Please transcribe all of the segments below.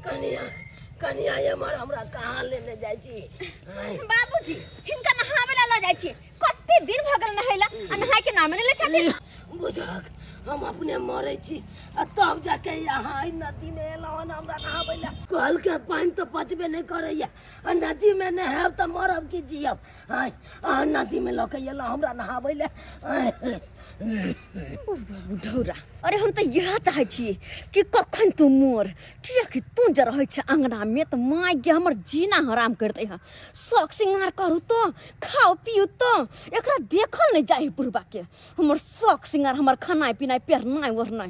कनिया कनिया हमरा कहाँ लेने जाय छी बाबूजी हिनका नहावे ला ल जाय छी। कते दिन भ गेल नहैला आ नहाय के नाम ले छथिन। बुझक हम अपने मरे छी तब जाके यहाँ नदी में एलहन हमरा नहावे ला। कल के पानी तो पचबे नहीं करैया नदी में नहाब तो मरब की जियब। नदी में लके एला हमरा नहावे ला। बुढ़ौरा अरे हम तो यह चाहे छी कि कखन तू मोर किया कि तू जे रहे छ अंगना में तो माय गे हमर जीना हराम कर दे है। शौक सिंगार करू तो खाओ पियो तो एकरा देखल नहीं जाही बुढ़बा के हमर शौक सिंगार हमर खाना पीना पहरना ओढ़ना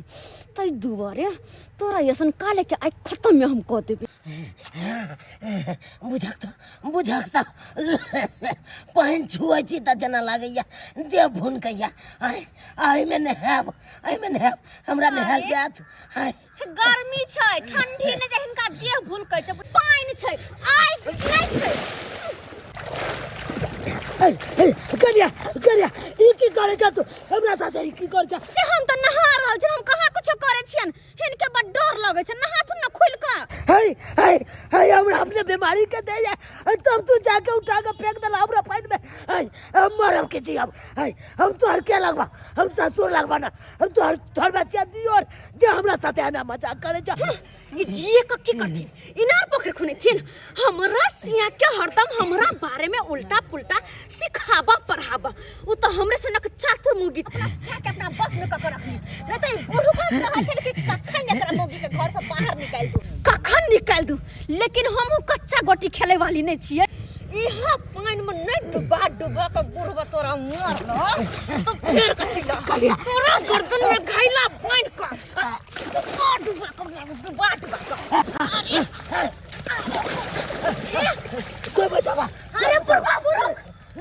तै दुआरे तोरा ऐसन काले के आई खत्म में हम कह देबे। बुझक तो पानी छुए छी त जना लागैया देह भुन कहिया आई में नहाब हमरा नहाल जात। गर्मी छै ठंडी ने जे हिनका देह भूल के छै पानी छै आई नहीं छै। करिया ई की करे जा तू हमरा साथे ई की कर जा। हम त नहा रहल छी हम कहाँ कुछ करे छियन हिनके बड़ डर लगे छै नहा तू न खुल का। हमरा अपने बीमारी के दे जा तब तू जाके उठा के फेंक दला हमरा पानी में। हम मरब के जी हम तोहर के लगबा हम ससुर लगबा ना हम तोहर बच्चा दियोर जे हमरा साथे आना मजाक करे जा। ई जिए का की करथिन इनार पोखर खुने थिन हमरा सिया के हरदम हमरा बारे में उल्टा पुल्टा सिखाबा पढ़ाबा उ तो हमरे से नक चातुर मुगी अपना सिया के अपना बस में ककर रखनी नहीं तो ई बुढ़बा कहा चल के कखन एकरा मुगी के घर से बाहर निकाल दू लेकिन हम कच्चा गोटी खेले वाली नहीं छिए। इहा पानी में नहीं डुबा के बुढ़बा तोरा मार ल तो फिर कथि ला तोरा गर्दन में घायला बांध का डुबा कोई बचावा। अरे बुढ़बा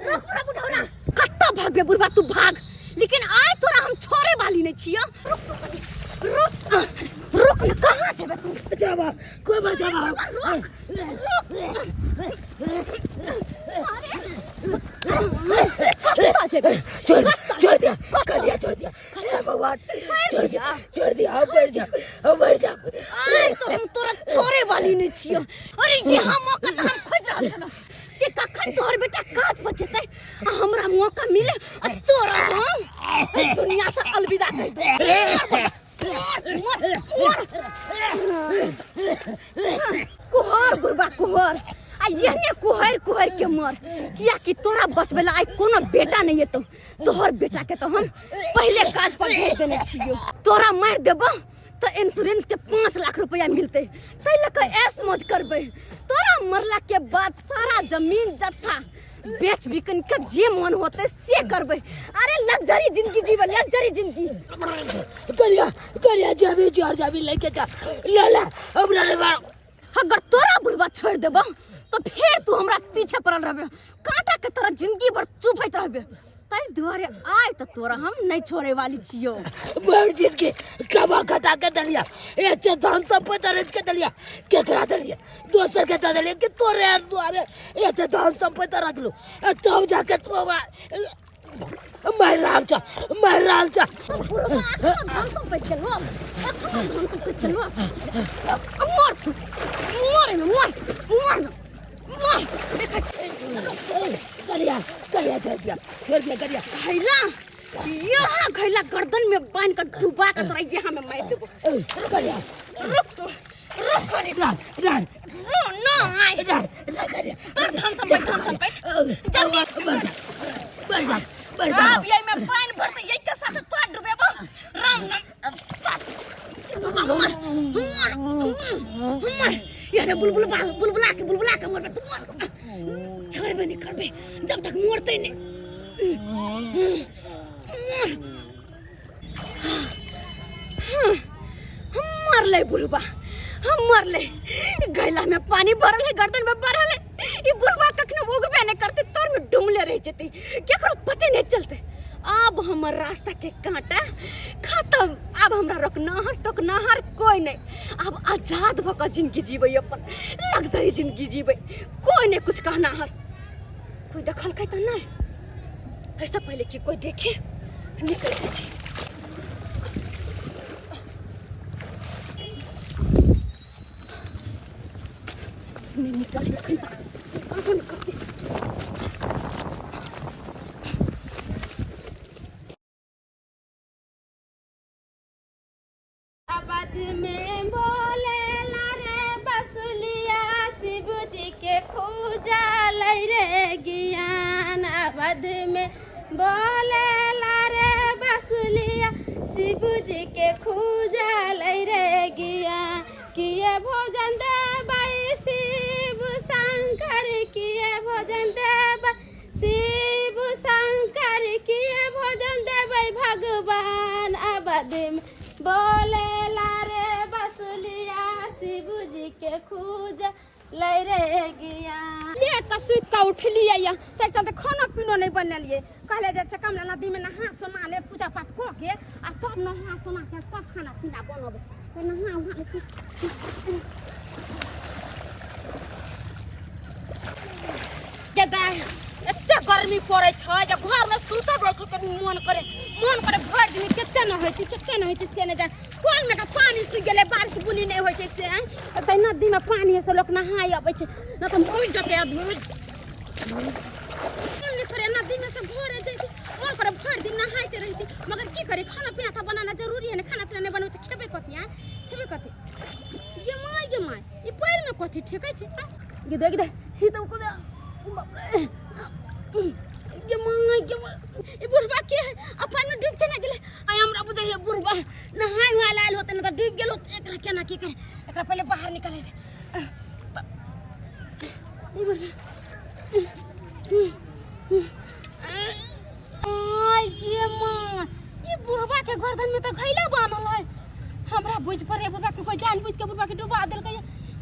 रुक बुढ़ौरा कत्ता भागबे बुढ़बा तू भाग लेकिन आय तोरा हम छोड़े वाली नहीं छिए। रुक न कहां जेबे तू बचावा कोई बचावा। छोड़ दिया भगवान छोड़ दिया अब बढ़ जा आय तो हम तोरा छोड़े वाली नहीं छिए। अरे जे हम मौका त हम खोज रहल छन जे कखन तोहर बेटा काज बचते हमरा मौका मिले आ तोरा हम दुनिया से अलविदा कह दे। कुहर बुढ़बा कुहर आ यहने कुहर के मर किया कि तोरा बचबेला आई कोनो बेटा नहीं है तो तोहर बेटा के तो हम पहले काज पर भेज देने छियो। तोरा मार देबो तो इंश्योरेंस के 5 लाख रुपया मिलते तै लक ऐस मौज करबे। तोरा मरला के बाद सारा जमीन जत्था बेच बिकन के जे मन होते से करबे। अरे लग्जरी जिंदगी जीवे लग्जरी जिंदगी। करिया जाबी लेके जा ले हमरा रे। अगर तोरा बुढ़बा छोड़ देबो तो फिर तू हमरा पीछे पड़ल रहबे कांटा के तरह जिंदगी भर चुभैत रहबे तै दुआरे आय त तोरा हम नहीं छोड़े वाली छियो। बड़ जिंदगी कबा कटा के दलिया एते धन संपत्ति रच के दलिया केकरा दलिया दोसर के दलिया कि तोरे दुआरे एते धन संपत्ति रख लो तब जाके तू मार राल जा बुढ़बा धन संपत्ति चलो मर देखा करिया छोड़ दिया घैला यहाँ घैला गर्दन में बांध कर डुबा कर तोरा यहाँ में मार देबो। करिया रुक रान ना आई धन संपत्ति जमीन बढ़ जा अब ये में पानी भरते यही के साथ तो डुबेबो राम मर यार बुलबुला के मरबे तू मर छोड़बे नहीं करबे जब तक मरते नहीं। मर ले बुढ़बा हम मर ले गैला में पानी भरल है गर्दन में भरल है ये बुढ़बा कखनो उगबे नहीं करते तोर में डुमले रह जते केकरो पते नहीं चलते। अब हमर रास्ता के कांटा खत्म अब हमरा टोकनाहर कोई नहीं अब आजाद भकर जिंदगी जीवे अपन लग्जरी जिंदगी जीवे कोई नहीं कुछ कहना हर कोई दखल के तो नहीं ऐसा पहले कि कोई देखे निकल छी। नहीं निकल कौन करती आबाद में बोले रे बसुलिया शिव जी के खूजा लई रे ज्ञान आबाद में बोले रे बसुलिया शिव जी के खूजा लई रे ज्ञान किए भोजन देवाई शिव शंकर किए भोजन देव शिव शंकर किए भोजन देवाई भगवान आबाद में बोले रे बसुलिया शिव जी के खूज लई रे गिया लेट का सुत का उठ लिया या तक तक खाना पीना नहीं बनलिए कहले जे से कमला नदी में नहा सोना ले पूजा पाठ क के आ तब नहा सोना के सब खाना पीना बनबे तो नहा वहां से के दा एते गर्मी पड़े छ जे घर में सुतब रह के मन करे भर दिन केते न होइती से न जा कोन में का पानी सुख गेले बारिश बुनी नहीं होय छै से त नदी में पानी से लोग नहाय आबै छै न त मोइ जते आदमी मन करे नदी में से घरे जैती मन करे भर दिन नहाइते रहती मगर की करे खाना पीना त बनाना जरूरी है न खाना पीना नहीं बनबे त खेबे कथि ये माय ई पैर में कथि ठेकै छै गिदे ही तो को बाप रे ये बुढ़बा के अपन में डूब के ना गेले आई हमरा बुझे ये बुढ़बा नहाय हुआ लाल होते न त डूब गेलो एकरा केना की करे एकरा पहले बाहर निकाले दे ये बुढ़बा आई ये बुढ़बा के गर्दन में तो घैला बांधल है हमरा बुझ पर ये बुढ़बा के कोई जानबूझ के बुढ़बा के डुबा देल के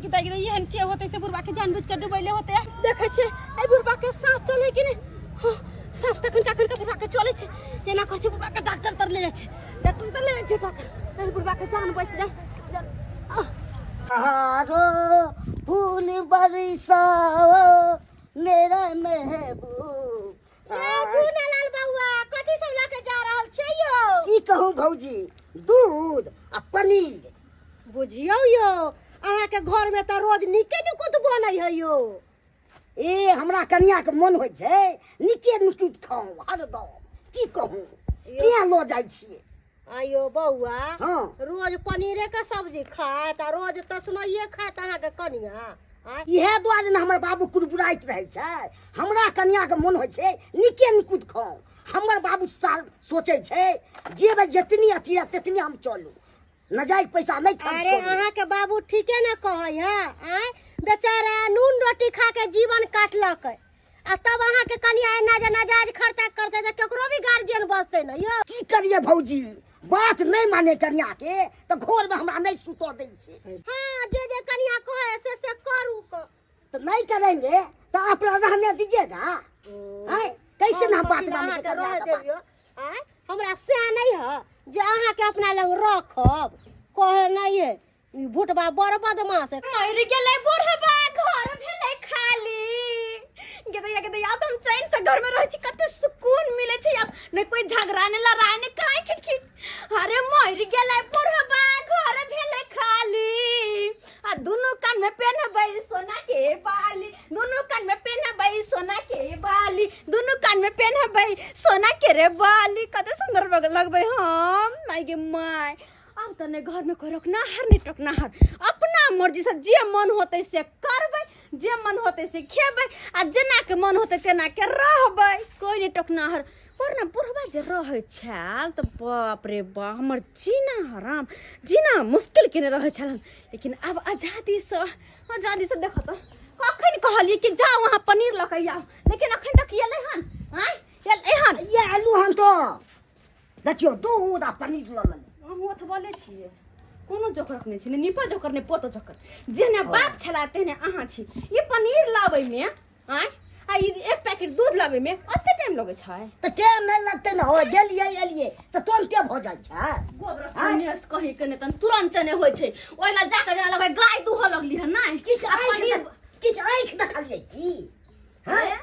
गिदा एहन के होते से बुढ़बा के जानबूझ के डुबैले होते देखे छे ए बुढ़बा के सांस चले कि नहीं हां सांस तखन का बुढ़बा के चले छे एना कर छे बुढ़बा के डॉक्टर तर ले जाय छे डॉक्टर तर ले जाय छे डॉक्टर बुढ़बा के जान बच जाए हारो फूल बरसाओ मेरा महबूब ए झूलालाल बउआ कथि सब लेके जा रहल छे यो की कहूं भौजी दूध आ पनीर बुझियो यो अहाँ के घर में तो रोज निके निकुत बनै है यो ए हमरा कन्या के मन होय छै निके निकुत खाओ हरदम की कहूं किया लो जाय छिए आयो बउआ हां रोज पनीरे के सब्जी खात आ रोज तस्मैये खात अहाँ के कन्या इहे द्वारे न हमर बाबू कुरबुराइत रहै छै हमरा कन्या के मन होय छै निके निकुत खाओ हमर बाबू सोचै छै जेबे जतनी अथी ततनी हम चलू नजायज पैसा नहीं खर्च अरे अहाँ के बाबू ठीके न कहै है आय बेचारा नून रोटी खा के जीवन काटलक आ तब अहाँ के कन्या नाजायज खर्चा करते त केकरो भी गार्जियन बचते न यो की करिए भौजी बात नहीं माने कन्या के तो घर में हमरा नहीं सुतो दै छै हां जे कन्या कहे से करू तो नहीं करेंगे तो आप रहने दीजिएगा आय कैसे ना बात माने के रह देबियो आय हमरा से नहीं है जे अहाँ के अपना लग रखब कहे नहीं है ई भुटबा बड़ बदमाश है मर गेलै बुढ़बा घर भेलै खाली गेदै अब हम चैन से घर में रह छी कते सुकून मिले छै अब नहीं कोई झगड़ा ने लड़ाई ने काहे के अरे मर गेलै बुढ़बा घर भेलै खाली आ दुनु कान में पहनबै सोना के बाली दुनु कान में पहनबै सोना के बाली दुनु कान में पहनबै सोना के रे बाली कते सुंदर लगबै हम नहीं गे माय अब तो ने घर में कोई रोकनाहार नहीं टोकनाहार अपना मर्जी से जे मन होते से करबै जे मन होते से खेबै आ जेना के मन होते तेना के रहबै कोई नहीं टोकनाहार पर ना बुढ़बा जे रहै छल तो बाप रे बा हमर जीना मुश्किल केने रहै छलन लेकिन अब आजादी से देखो तो कखन कहलिए कि जाओ वहां पनीर लके आओ लेकिन अखन तक एलै हन हां एहन ये आलू हन तो देखियो दूध आ पनीर ल ले हम ओथ बोले छिए कोनो जोकर नहीं छी निपा जोकर ने पोतो जोकर जेने बाप छला तेने अहाँ छी ई पनीर लाबै में आय आ ई एक पैकेट दूध लाबै में अते टाइम लगे छै तो टाइम नहीं लगते न हो गेलिए एलिए तो तुरंते भ जाय छै गोबर सनेस कहि के ने तन तुरंत ने होय छै ओइला जाके जना लगे गाय दूह लगली है नै किछ आँख देखलिए की हैं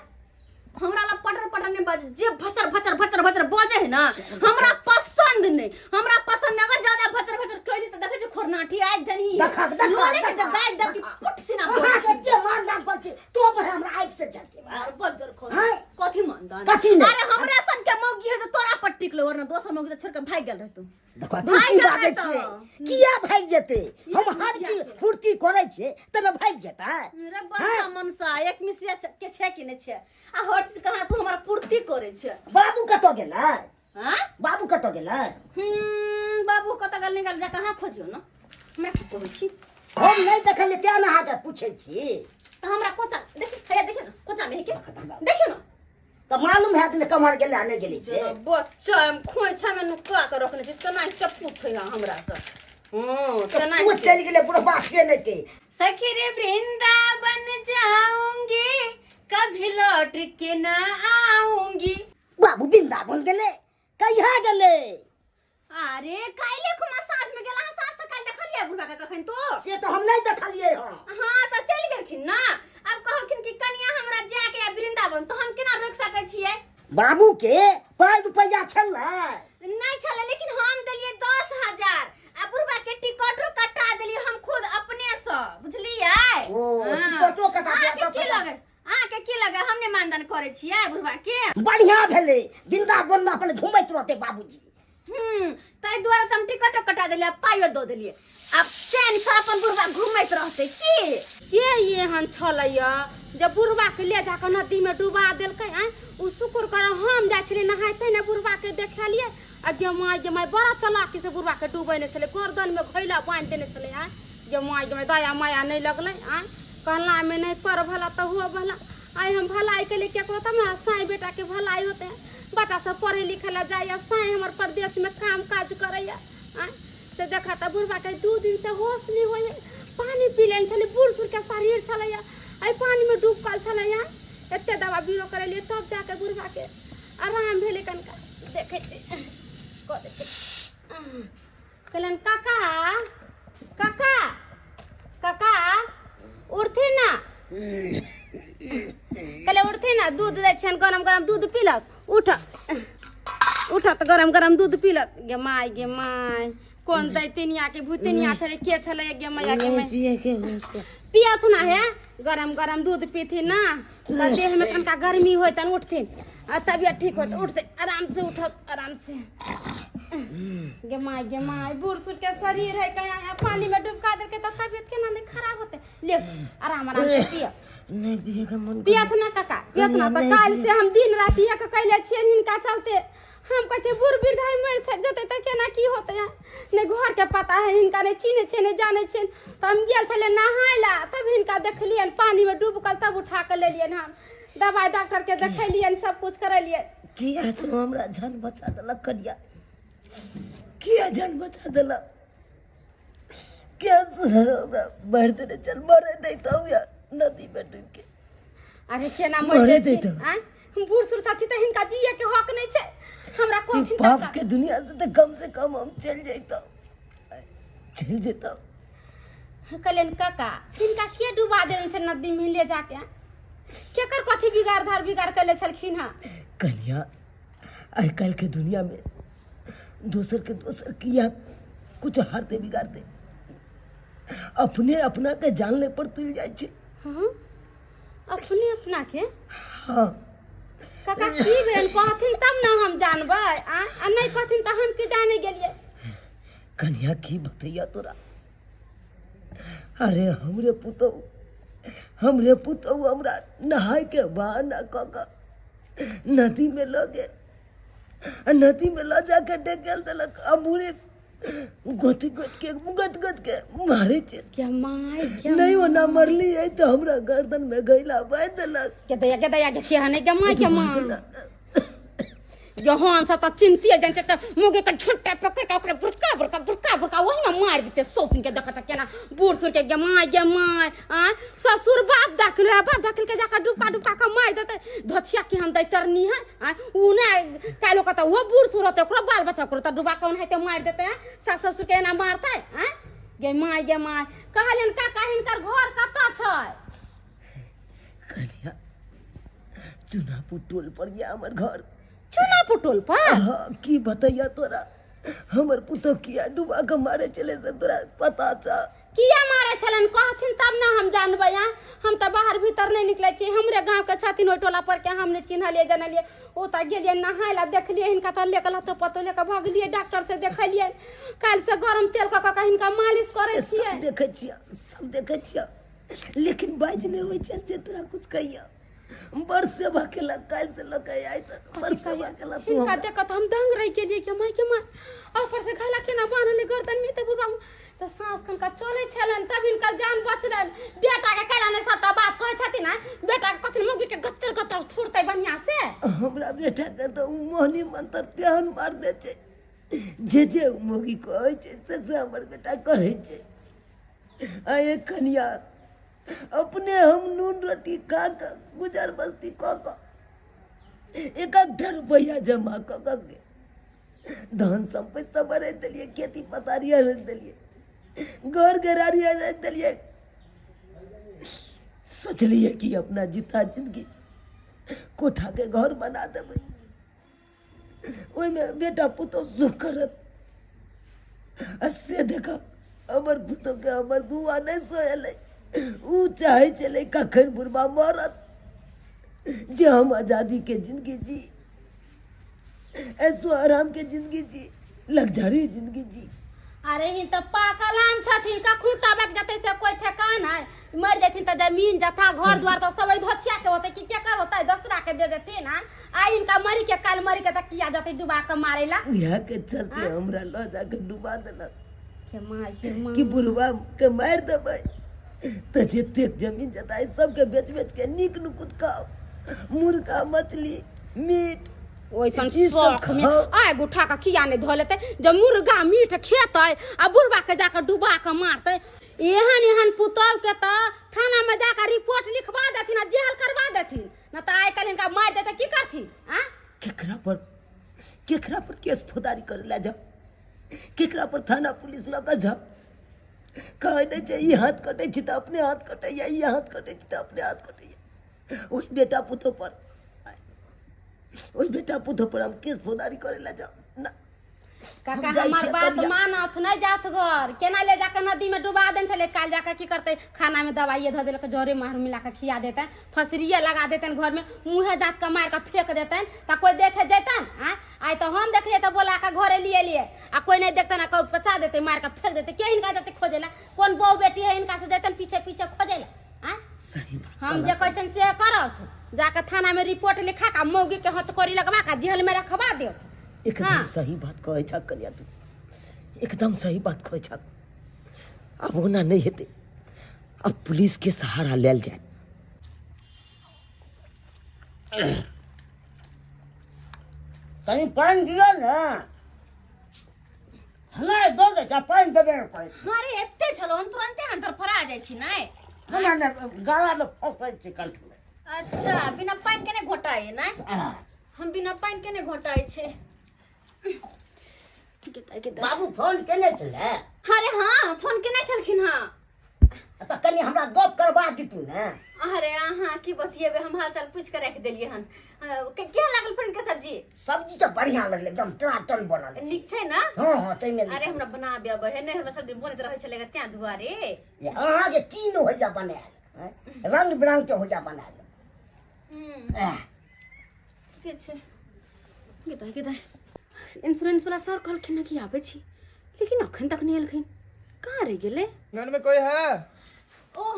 हमरा ला पटर ने बाज जे भचर बजे है ना हमरा पसंद नहीं हमरा पसंद अगर ज्यादा भचर कहली त देखे छ खोरनाठी आज जनी देखा लोले के गाय दब की पुट सिना के मान भाग गेल रह तू देखो तू भाग की जाते बाजै तो। छियै किया भाग जेते हम हर चीज पूर्ति करै छियै तब भाग जेतै रे बड़ा मनसा एक मिसिया के छे कि नै छे आ हर चीज कहाँ तू हमरा पूर्ति करे छे बाबू कतौ गेलै हां बाबू कतौ गेलै बाबू कत गेल निकल जा कहाँ खोजो न मैं कहै छी हम नहीं देखलिए क्या ना आके पूछे छी त हमरा कोचा देखे न कोचा में के देखे न तो मालूम है कि कमर गेले आ नहीं गेले से बच्चा हम खोइछा में नुका के रखने छी तना के पूछै हमरा से तना तू चल गेले बुढ़बा से नहीं के सखी रे वृंदावन जाऊंगी कभी लौट के ना आऊंगी बाबू वृंदावन गेले कहिया गेले अरे काइले खुमा सास में गेला सास से काल देखलिए बुढ़ा के कखन तो से तो हम नहीं देखलिए हां तो चल गेलखिन ना अब कहलखिन कि कनिया हमरा जाके आ वृंदावन तो हम केना रोक सकै छियै बाबू के 5 रुपया छलै नहीं छले लेकिन हम देलिए 10,000 आ बुढ़वा के टिकट रो कटा देलिए हम खुद अपने से बुझलिए ओ टिकटो कटा दिया की लगे के की लगे हमने मानदान करे छियै बुढ़वा के बढ़िया भेले वृंदावन में अपन घुमैत रहते बाबूजी तै द्वारा हम टिकट कटा देलिए पाइयो दो देलिए अब चैन से अपन बुढ़वा घुमैत रहते की के ये हन छलैया जब बुढ़वा के ले जाके नदी में डुबा देलकै उ शुक्र कर हम जाय छले नहाइते ने बुढ़वा के देखलिए आ गे माय बड़ा चालाकी से बुढ़वा के डुबैने छले गर्दन में घैला बांध देने छले गे माय दया माया नहीं लगलै कहला में नहीं कर भला तो हो भला आई हम भलाई के लिए केकरो तब ना साई बेटा के भलाई होते बच्चा सब पढ़े लिखे ला जाए साई हमर प्रदेश में काम काज करैया से देखा त बुढ़वा के 2 दिन से होश नहीं होय पानी पी लेन छले बूढ़ सूढ़ के शरीर छलैया आई पानी में डूब काल छलैया एते दवा बीरो करे लिए तब जाके बुढ़वा के आराम भेले कनका देखे छी करे छी कहलन काका काका काका उठे ना कहले उठे ना दूध दे छन गरम गरम दूध पीलक उठ तो गरम गरम दूध पीलक गे माय कौन दै तिनिया के भूतिनिया छले के छले गे मैया के मैं पिए के पियत ना है गरम गरम दूध पीथी ना त देह में कनका गर्मी होय तन उठथिन आ तबियत ठीक होत उठते आराम से उठत आराम से गे माय बूढ़ सूढ़ के शरीर है कहीं पानी में डुबका दे के त तबियत केना नहीं खराब होते ले आराम से पिय नहीं पिए का मन पियत ना काका पियत ना त काल से हम दिन रात एक कैले छिए हिनका चलते हम कहते बूढ़ वृद्धा मर सट जते त केना की होते है ने घर के पता है हिनका ने चिन्हे छे ने जाने छे त हम गेल छले नहायला तब हिनका देखलियन पानी में डूबकल तब उठा के लेलियन हम दवाई डॉक्टर के देखलियन सब कुछ करलिए किया तो हमरा जान बचा देलक करिया किया जान बचा देलक क्या सुधरोगा बढ़ते ने चल मरे दे तो या नदी में डूब के अरे केना मरे मर दे जते तो। हम बूढ़ सूढ़ साथी त हिनका जिए के हक नहीं छे हमरा कोथिन पाप के दुनिया से कम हम चल जेतो कलेन काका हिनका के डुबा देने छे नदी में ले जाके केकर कथी बिगाड़ धार बिगाड़ कले छलखिन हां कन्या आई कल के दुनिया में दोसर के दोसर किया कुछ हारते बिगाड़ते अपने अपना के जानले पर तुल जाय छे हां अपने अपना के हां काका की भेल कहथिन तब ना हम जानबै आ नहीं कहथिन त हम के जाने गेलिए कन्या की बतैया तोरा अरे हमरे पुतौ हमरा नहाय के बहाना क नदी में लगे नदी में ल जाके डेगल देलक अमूरे गोत के मारे छे क्या माय क्या नहीं वो ना मरली है तो हमरा गर्दन में गैला बांध देलक के दया के हने के माय जो हम सब त चिंतिए जानते त मुगे के छुट्टा पकड़ के ओकरे बुरका वही ना मार देते सोपिन के देखत केना बूढ़ सुर के माय ससुर बाप दाखिल के जाकर डुबका के मार देते धथिया के हम दैतरनी है उ ने कालो कत वो बूढ़ सुर होते ओकरा बाल बच्चा ओकरा त डुबा के उन्हें मार देते सास ससुर के ना मारते गे माय कहलियन काका हिनकर घर कत छै कन्या चुनापुर टोल पर गया हमर घर चुना पुटोल पर की बतैया तोरा हमर पुतो किया डुबा के मारे चले से तोरा पता छ किया मारे छलन कहथिन तब ना हम जानबै हम तो बाहर भीतर नहीं निकले छी हमरे गांव के छथिन ओइ टोला पर के हमने चिन्हलिए जनलिए ओ त गेलिए नहाय ला देखलिए हिनका त लेकल त पतो लेके भागलिए डॉक्टर से देखलिए काल से गरम तेल का हिनका मालिश करे छिए सब देखे छिए लेकिन बाज नहीं होय छै जे तोरा कुछ कहिया बर सेवा केला काल से लगे आई त बर सेवा केला तू हिनका देखत हम दंग रह के लिए के मां ऊपर से गला केना बांधले गर्दन में त बुढ़वा तो सांस कनका चले छलन तब हिनकर जान बचलन बेटा के कैला ने सबटा बात कहै छथिन ना बेटा के कथि मौगी के गत्तर गत्तर थोड़तै बढ़िया से हमरा बेटा के तो मोहनी मंत्र तेहन मार दे छै जे मौगी कहै छै से हमर बेटा करै छै आए कन्या अपने हम नून रोटी खा के गुजर बस्ती क एक रुपया जमा क के धन संपत्ति सब रह दिलिए खेती पथारी रह दिलिए घर घरारी रह दिलिए सोचलिए कि अपना जीता जिंदगी कोठा के घर बना देबै ओइ में बेटा पुतो सुख करत से देखा हमर पुतो के हमर दुआ नहीं सोएले ऊ चाहे चले कखन बुढ़बा मरत जे हम आजादी के जिंदगी जी ऐसो आराम के जिंदगी जी लग्जरी जिंदगी जी अरे हिन त पाकलाम छथिन का खूंटा बैठ जते से कोई ठेकान है मर जथिन त जमीन जथा घर द्वार त सब धोछिया के होते कि के कर होता दूसरा के दे देते ना आ इनका मरी के काल मरी के त किया जते डुबा के मारेला यह के चलते हमरा ल जाके डुबा देलक के माय कि बुढ़वा के मार देबै त जते जमीन जता सब के बेच बेच के नीक नुकुत खाओ मुर्गा मछली मीट ओइसन शौक में आय गुठा का किया ने धो लेते जब मुर्गा मीट खेतै आ बुढ़वा के जाकर डुबा के मारतै एहन पुतौह के त थाना में जाकर रिपोर्ट लिखवा देथिन आ जेल करवा देथिन न त आइ काल इनका मार देते की करथिन आ केकरा पर केस फौजदारी करे ला जाओ केकरा पर थाना पुलिस ल के जाओ कहै नहीं छै ई हाथ कटै छी त अपने हाथ कटैया ई हाथ कटै छी त अपने हाथ कटैया ओइ बेटा पुतो पर हम केस फौजदारी करे ला जाओ ना काका हमार बात मानत नहीं जात घर केना ले जाकर नदी में डुबा देन छले काल जाकर की करते खाना में दवाई ध देलक जोरे मार मिला के खिया देते फसरिया लगा देते घर में मुंहे जात का मार के फेंक देते ता कोई देखे जेतन आई तो हम देखलिए तो बोला का घरे लिए आ कोई नहीं देखता ना कोई पचा देते मार के फेंक देते के इनका जाते खोजेला कौन बहू बेटी है इनका से देतन पीछे पीछे खोजेला सही बात हम जे कहछन से करत जाकर थाना में रिपोर्ट लिखा का मौगी के हथकड़ी लगवा का जेल में रखवा दे एकदम सही बात कहै छ कन्या तू एकदम सही बात कहै छ अब होना नहीं हेते अब पुलिस के सहारा लेल जाए कहीं पानी दियो ना हमारे दो बेटा पानी देबे पड़े अरे एते छलो हम तुरंते अंदर फरा जाय छी नै ना ना गाला में फंसै छी कंठ में अच्छा बिना पानी के ने घोटाए ना हम बिना पानी के ने घोटाए छे बाबू फोन केने छले अरे हां फोन केने छलखिन हां त कनी हमरा गप करबा दितू ना अरे हां की बतिएबे हम हाल चाल पूछ के रख देलिए हन क्या लागल फ्रेंड के सब्जी तो बढ़िया लगले एकदम टनाटन बनल नीक छै ना हां तै में अरे हमरा बनाबे अब है नै हमरा सब दिन बनत रहै छले त्या दुआरे ये अहाँ के की न होइजा बनाएल रंग बिरंग के होइजा बनाएल के छै के इंश्योरेंस वाला सर कहलखिन कि आबे छी लेकिन अखन तक नहीं एलखिन कहाँ रह गेले घर में कोई है? ओह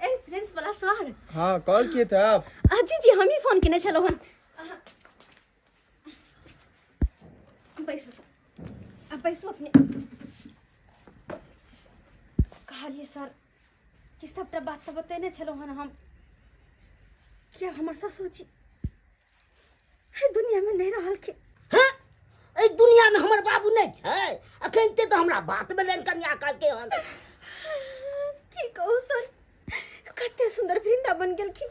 इंश्योरेंस वाला सर हाँ कॉल किए थे आप? जी जी हम ही फोन किने चलो हन पैसो सर अब पैसो अपने कहलिए सर कि सबटा बात तो बतेने चलो हन हम क्या हमर ससुर जी है दुनिया में नहीं रहल के हां ए दुनिया में हमर बाबू नहीं छै अखन ते तो हमरा बात बेलन कन्या काल के हन की कहू सर कते सुंदर वृंदावन गेलखिन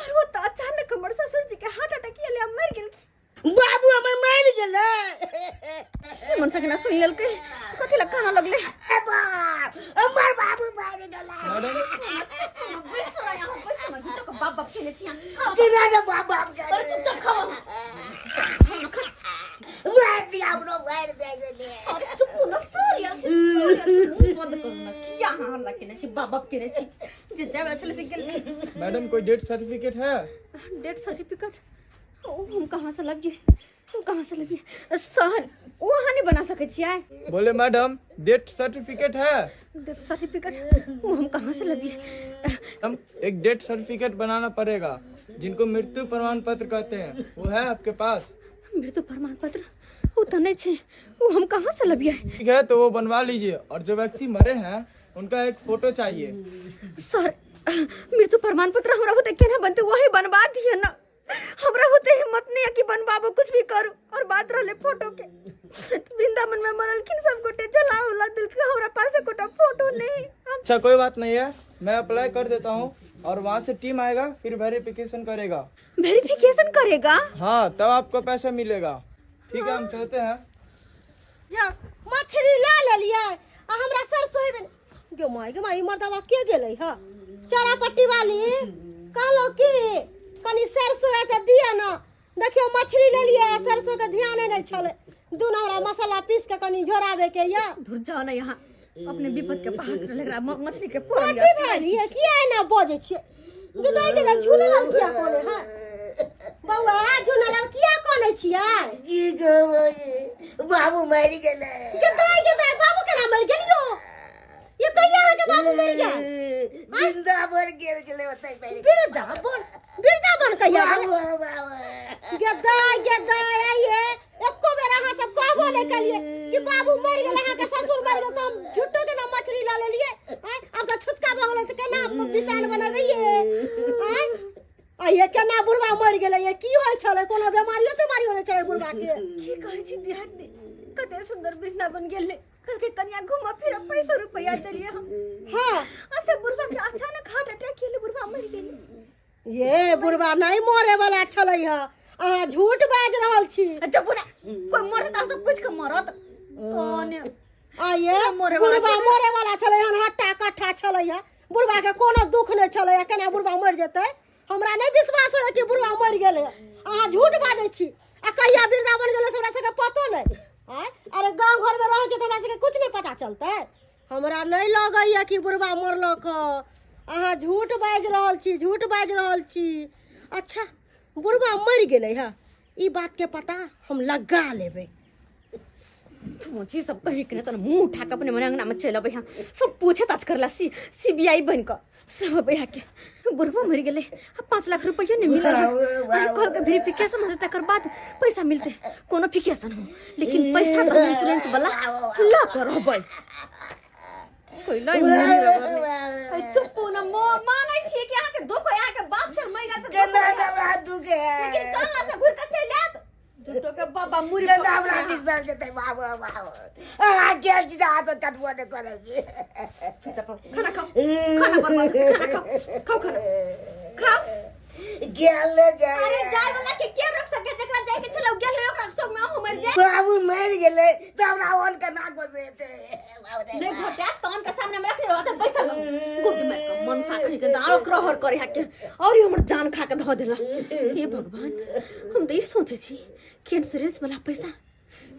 और वो तो अचानक हमर ससुर जी के हार्ट अटैक आले मर गेलखिन बाबू हमर मर गेले मन सके ना सुन लेलके कथि ला काना लगले ए बाप हमर बाबू मर गेले बाप बाप केने छिया किना रे बाप बाप के अरे चुप चुप खाओ मैं दिया अपनो मार दे गेले अरे चुप ना सर यार बंद करो ना क्या हल्ला केने छी बाप बाप केने छी जे जाय वाला छले से गेल मैडम कोई डेथ सर्टिफिकेट है? डेथ सर्टिफिकेट हम कहाँ से लगिए सर वहाँ नहीं बना सके छियै बोले मैडम डेथ सर्टिफिकेट है? डेथ सर्टिफिकेट हम कहाँ से लगिए हम एक डेथ सर्टिफिकेट बनाना पड़ेगा जिनको मृत्यु प्रमाण पत्र कहते हैं, वो है आपके पास? मृत्यु प्रमाण पत्र वो तो नहीं छे, वो हम कहाँ से लबिए? ठीक है तो वो बनवा लीजिए, और जो व्यक्ति मरे हैं उनका एक फोटो चाहिए। सर मृत्यु प्रमाण पत्र हमरा होते केना बनते वही बनवा दिए ना, हमरा होते हिम्मत नहीं है कि बनवाबो कुछ भी करूं। और बात रहले फोटो के, वृंदावन में मरलखिन सब गोटे जलावला दिल के, हमरा पास कोटा फोटो नहीं। अच्छा कोई बात नहीं है, मैं अप्लाई कर देता हूँ और वहाँ से टीम आएगा फिर वेरिफिकेशन करेगा। वेरिफिकेशन करेगा? हाँ तब आपको पैसा मिलेगा। ठीक है हम चलते हैं। जा मछली ला लिया आ हमरा सरसों है गे माई मर्दवा के गेलै ह चारा पट्टी वाली कहलो कि कनी सरसों है त दिया ना, देखियो मछली ले लिए सरसों के ध्यान नहीं छले, दुनहरा मसाला पीस के कनी झोरावे के या दूर जाओ ना यहाँ अपने विपद के पहाड़ पर लग रहा मछली के पोर कथि भेली है किया ना बोजे छिए गिदाई के झूले लाल किया कोने है बौआ झूले लाल किया कोने छिए की कहबो बाबू मरि गेलै। गिदाई बाबू के नाम मर गेलियो ये कहिया है के बाबू मर गया वृंदावन गेल छलै ओतै मरि वृंदावन कहिया बाबू गदाई आइए एको बेर अहाँ सब कहबो नहीं कलिए कि बाबू मर गेल, अहाँ के ससुर मर गेल, तो हम झूठो के ना मछली ला लेलिए। अब तो छुटका भ गेल त केना बिसान बना रहिए आइए केना बुढ़वा मर गेल, ये की होय छले, कोनो बीमारियो होने छले बुढ़वा के? की कहै छी ध्यान दे कते सुंदर वृंदावन गेले, कल के कन्या घुमा फिर पैसा रुपया देलिए हम। हां ऐसे बुढ़वा के अचानक हार्ट अटैक केले, बुढ़वा मर गेले। ये बुढ़वा नहीं मरे वाला छले ह, अहाँ झूठ बाज रहल छी। जब बुढ़ा कोई मरत आ सब कुछ के मरत कौन आइए बुढ़वा मरे वाला छले हन, हट्टा कट्ठा छले ह, बुढ़वा के कोनो दुख नहीं छले ह, केना बुढ़वा मर जेतै? हमरा नहीं विश्वास है कि बुढ़वा मर गेले, अहाँ झूठ बाजै छी। आ कहिया वृंदावन गेले हमरा सबके पतो नहीं है, अरे गांव घर में रह जे हमरा सबके कुछ नहीं पता चलते? हमरा नहीं लगैया कि बुढ़वा मरलक, अहाँ झूठ बाज रहल छी। अच्छा बुढ़वा मर गेले ह, ई बात के पता हम लगा लेबै। सोची सब कही के तन मुंह उठा के अपने मन अंगना में चल अबै, सब पूछे ताछ करला सीबीआई बन के सब अबै के बुढ़वा मर गेले, 5 लाख रुपया नहीं मिला कल के वेरिफिकेशन होते तकर बाद पैसा मिलते, कोनो फिकेशन हो लेकिन पैसा तो इंश्योरेंस वाला ला करबै। कोई लाई नहीं चुप ना मानै छी कि अहाँ के दो कोई अहाँ के बाप से मर गया त केना हमरा दुखे लेकिन कल से घुर के चल आत झूठो के बाबा मुरी केना हमरा बिसर जेतै बाबू आ के चीज हाथ कटबो ने करे छी। खाना खाओ खाओ खाओ गेल जा अरे जाय वाला के के रोक सके, जकरा जाय के छलो गेल ओकरा संग में हम मर जाय। बाबू मर गेलै त हमरा ओन के ना गोसेते बाबू नहीं घोटा तन के सामने में रख ले त पैसा गुड में मन साखरी के दारो क्रहर करे हके और ये हमर जान खा के ध देला। हे भगवान हम त ई सोचे छी कि इंश्योरेंस वाला पैसा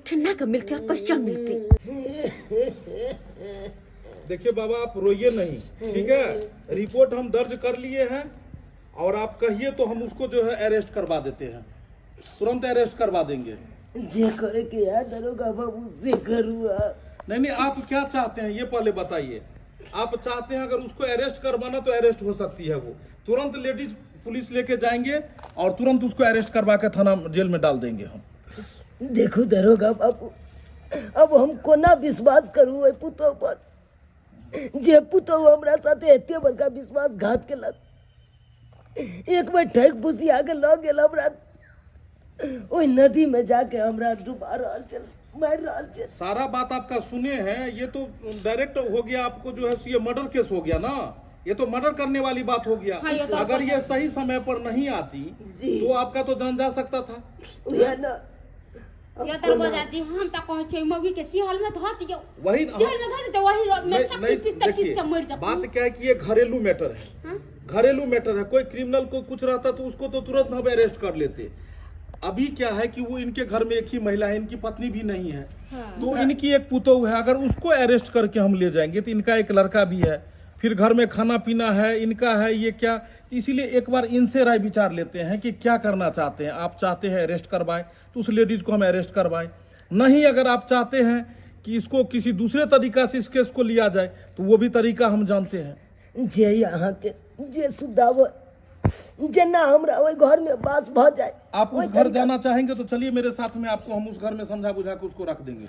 केना के मिलते और कहिया मिलते। देखिए बाबा आप रोइए नहीं, ठीक है, रिपोर्ट हम दर्ज कर लिए हैं और आप कहिए तो हम उसको जो है अरेस्ट करवा देते हैं, तुरंत अरेस्ट करवा देंगे। जे करे के यार दरोगा बाबू से करूआ। नहीं आप क्या चाहते हैं ये पहले बताइए। आप चाहते हैं अगर उसको अरेस्ट करवाना तो अरेस्ट हो सकती है, वो तुरंत लेडीज पुलिस लेके जाएंगे और तुरंत उसको अरेस्ट करवा के थाना जेल में डाल देंगे हम। देखो दरोगा बाबू अब हम कोना विश्वास करू ए पुतो पर, जे पुतो हमरा साथे एते बड़का विश्वासघात केलक, एक बार ठग फुसी आके ल गेल हमरा ओई नदी में जाके हमरा डुबा रहल छल, मार रहल छल। सारा बात आपका सुने हैं, ये तो डायरेक्ट हो गया आपको जो है ये मर्डर केस हो गया ना, ये तो मर्डर करने वाली बात हो गया। हाँ, ये तो अगर ये सही समय पर नहीं आती तो आपका तो जान जा सकता था। उहे ना या दरवाजा जी हम त कहै छै मौगी के जेल में धर दियो, वही जेल में धर दे वही में चक्की पीस के मर जा। बात क्या है कि ये घरेलू मैटर है, घरेलू मैटर है, कोई क्रिमिनल को कुछ रहता तो उसको तो तुरंत हम अरेस्ट कर लेते। अभी क्या है कि वो इनके घर में एक ही महिला है, इनकी पत्नी भी नहीं है। तो इनकी एक पुतोह है, अगर उसको अरेस्ट करके हम ले जाएंगे तो इनका एक लड़का भी है, फिर घर में खाना पीना है, इनका है ये क्या। इसीलिए एक बार इनसे राय विचार लेते हैं कि क्या करना चाहते हैं। आप चाहते हैं अरेस्ट करवाएं तो उस लेडीज को हम अरेस्ट करवाएं, नहीं अगर आप चाहते हैं कि इसको किसी दूसरे तरीका से इस केस को लिया जाए तो वो भी तरीका हम जानते हैं। जे यहाँ के जे सुधाव जना हमरा ओई घर में बास भ जाए। आप उस घर जाना चाहेंगे तो चलिए मेरे साथ में, आपको हम उस घर में समझा बुझा के उसको रख देंगे।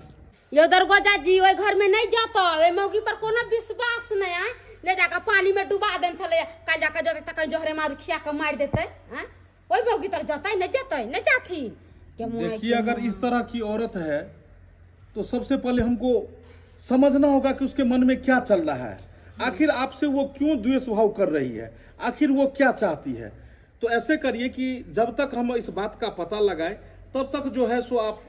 यो दरगोजा जी ओइ घर में नहीं जाता, ए मौगी पर कोनो विश्वास नहीं है। ले जाकर पानी में डुबा देन चले, कल जाकर जते तक जहरे मार खिया के मार देते हैं। ओइ मौगी तर जाता नहीं जाता नहीं जाती। देखिए अगर इस तरह की औरत है तो सबसे पहले हमको समझना होगा कि उसके मन में क्या चल रहा है, आखिर आपसे वो क्यों द्वेष भाव कर रही है, आखिर वो क्या चाहती है। तो ऐसे करिए कि जब तक हम इस बात का पता लगाए तब तक जो है सो आप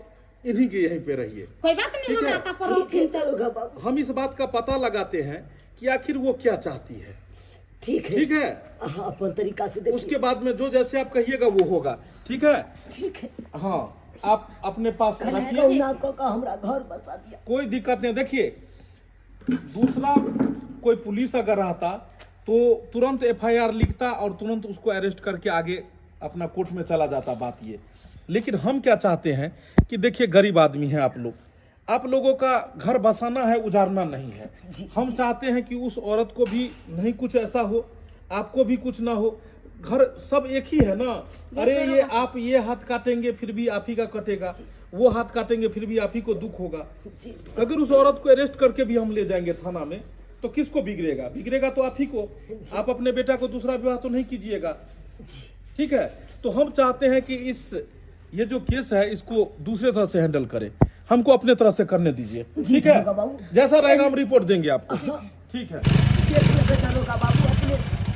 इन्हीं के यहीं पे रहिए। कोई बात नहीं, हमरा ता पर ठीक है दरोगा बाबू, हम इस बात का पता लगाते हैं कि आखिर वो क्या चाहती है। ठीक है ठीक है, हाँ, अपन तरीका से देखिए। उसके बाद में जो जैसे आप कहिएगा वो होगा। ठीक है, ठीक है, हाँ आप अपने पास रखिए, कहुना का हमरा घर बसा दिया। कोई दिक्कत नहीं। देखिए दूसरा कोई पुलिस अगर रहता तो तुरंत एफआईआर लिखता और तुरंत उसको अरेस्ट करके आगे अपना कोर्ट में चला जाता, बात ये। लेकिन हम क्या चाहते हैं कि देखिए गरीब आदमी हैं आप लोगों का घर बसाना है, उजाड़ना नहीं है। हम चाहते हैं कि उस औरत को भी नहीं कुछ ऐसा हो, आपको भी कुछ ना हो, घर सब एक ही है ना। अरे ये आप ये हाथ काटेंगे फिर भी आप ही का कटेगा, वो हाथ काटेंगे फिर भी आप ही को दुख होगा। अगर उस औरत को अरेस्ट करके भी हम ले जाएंगे थाना में तो किसको बिगड़ेगा? बिगड़ेगा तो आप ही को। आप अपने बेटा को दूसरा विवाह तो नहीं कीजिएगा। ठीक है, तो हम चाहते हैं कि ये जो केस है इसको दूसरे तरह से हैंडल करें, हमको अपने तरह से करने दीजिए। ठीक है, जैसा रहेगा हम रिपोर्ट देंगे आपको। ठीक है,